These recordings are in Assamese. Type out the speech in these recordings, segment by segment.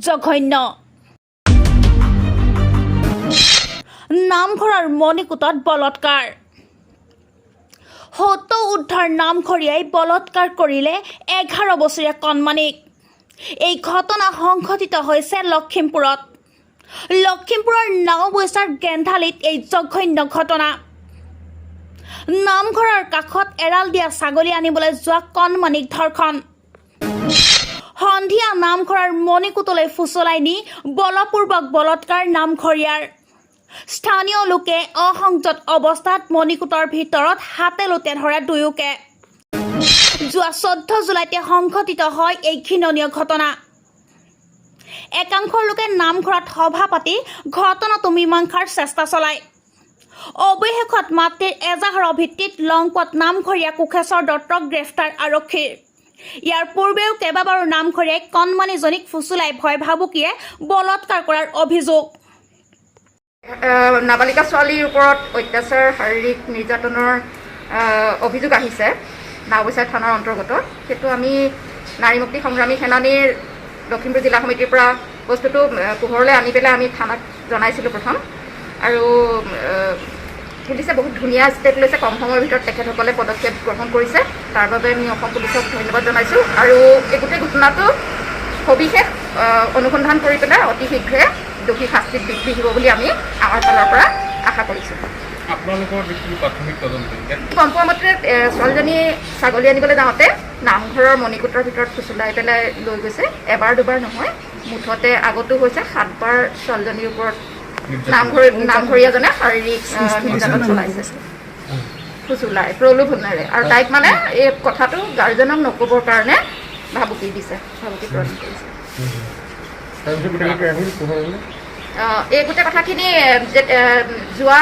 জঘন্য নামঘৰৰ মণিকূটত বলৎকাৰ সত্য উদ্ধাৰ নামঘৰীয়াই বলৎকাৰ কৰিলে 11 বছৰীয়া কণমানিক এই ঘটনা সংঘটিত হৈছে লখিমপুৰৰ নাওবৈচাৰ গেন্ধালিত এই জঘন্য ঘটনা নামঘৰৰ কাষত এৰাল দিয়া ছাগলী আনিবলৈ যোৱা কণমানিক ধৰ্ষণ সন্ধিয়া নামঘৰৰ মণিকূটলৈ ফুচলাই নি বলপূৰ্বক বলৎকাৰ নামঘৰীয়াৰ স্থানীয় লোকে অসংযত অৱস্থাত মণিকূটৰ ভিতৰত হাতে লোতে ধৰা দুয়োকে যোৱা 14 জুলাইতে সংঘটিত হয় এই ঘৃণনীয় ঘটনা একাংশ লোকে নামঘৰত সভা পাতি ঘটনাটো মীমাংসাৰ চেষ্টা চলায় অৱশেষত মাতৃৰ এজাহাৰৰ ভিত্তিত লংপট নামঘৰীয়া কোষেশ্বৰ দত্তক গ্ৰেফতাৰ আৰক্ষীৰ ইয়াৰ পূৰ্বেও কেইবাবাৰো নামঘৰীয়াই কণমানিজনীক ফুচুলাই ভয় ভাবুকিয়ে বলৎকাৰ কৰাৰ অভিযোগ নাবালিকা ছোৱালীৰ ওপৰত অত্যাচাৰ শাৰীৰিক নিৰ্যাতনৰ অভিযোগ আহিছে নাওবৈচা থানাৰ অন্তৰ্গত সেইটো আমি নাৰী মুক্তি সংগ্ৰামী সেনানীৰ লখিমপুৰ জিলা সমিতিৰ পৰা বস্তুটো পোহৰলৈ আনি পেলাই আমি থানাত জনাইছিলোঁ প্ৰথম আৰু পুলিচে বহুত ধুনীয়া ষ্টেপ লৈছে কম সময়ৰ ভিতৰত তেখেতসকলে পদক্ষেপ গ্ৰহণ কৰিছে তাৰ বাবে আমি অসম পুলিচক ধন্যবাদ জনাইছোঁ আৰু এই গোটেই ঘটনাটো সবিশেষ অনুসন্ধান কৰি পেলাই অতি শীঘ্ৰে দোষী শাস্তিত বৃদ্ধি হ'ব বুলি আমি আমাৰ ফালৰ পৰা আশা কৰিছোঁ গম পোৱা মতে ছোৱালীজনী ছাগলী আনিবলৈ যাওঁতে নামঘৰৰ মণিকূটৰ ভিতৰত ফুচুলাই পেলাই লৈ গৈছে এবাৰ দুবাৰ নহয় মুঠতে আগতো হৈছে 7 বাৰ ছোৱালীজনীৰ ওপৰত নামঘৰীয়াজনে শাৰীৰিক নিৰ্যাতন চলাইছে ফুচুলাই প্ৰলোভনেৰে আৰু তাইক মানে এই কথাটো গাৰ্জেনক নক'বৰ কাৰণে ভাবুকি দিছে ভাবুকি প্ৰদান কৰিছে এই গোটেই কথাখিনি যোৱা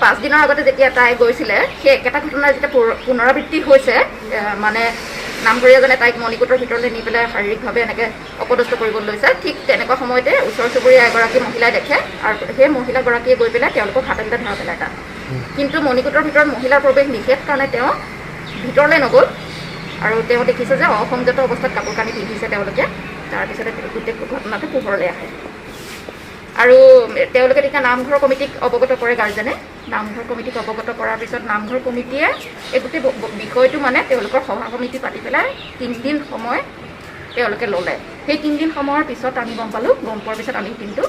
5 দিনৰ আগতে যেতিয়া তাই গৈছিলে সেই একেটা ঘটনা যেতিয়া পুনৰাবৃত্তি হৈছে মানে নামঘৰীয়াজনে তাইক মণিকূটৰ ভিতৰলৈ নি পেলাই শাৰীৰিকভাৱে এনেকৈ অপদস্থ কৰিবলৈ লৈছে ঠিক তেনেকুৱা সময়তে ওচৰ চুবুৰীয়া এগৰাকী মহিলাই দেখে আৰু সেই মহিলাগৰাকীয়ে গৈ পেলাই তেওঁলোকক হাতে ধৰা পেলাই তাত কিন্তু মণিকূটৰ ভিতৰত মহিলাৰ প্ৰৱেশ নিষেধ কাৰণে তেওঁ ভিতৰলৈ নগ'ল আৰু তেওঁ দেখিছে যে অসংযত অৱস্থাত কাপোৰ কানি পিন্ধিছে তেওঁলোকে তাৰপিছতে গোটেই ঘটনাটো পোহৰলৈ আহে আৰু তেওঁলোকে তেতিয়া নামঘৰ কমিটিক অৱগত কৰে গাৰ্জেনে নামঘৰ কমিটিক অৱগত কৰাৰ পিছত নামঘৰ কমিটিয়ে এই গোটেই বিষয়টো মানে তেওঁলোকৰ সভা সমিতি পাতি পেলাই 3 দিন সময় তেওঁলোকে ল'লে সেই 3 দিন সময়ৰ পিছত আমি গম পোৱাৰ পিছত আমি কিন্তু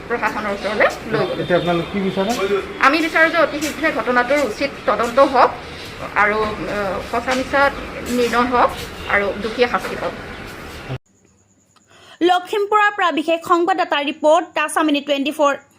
প্ৰশাসনৰ ওচৰলৈ লৈ গ'লোঁ আমি বিচাৰোঁ যে অতি শীঘ্ৰে ঘটনাটোৰ উচিত তদন্ত হওক আৰু সঁচা মিছা নিৰ্ণয় হওক আৰু দোষীয়ে শাস্তি পাওক লখিমপুৰৰ পৰা বিশেষ সংবাদদাতা ৰিপৰ্ট দা চামিনি 24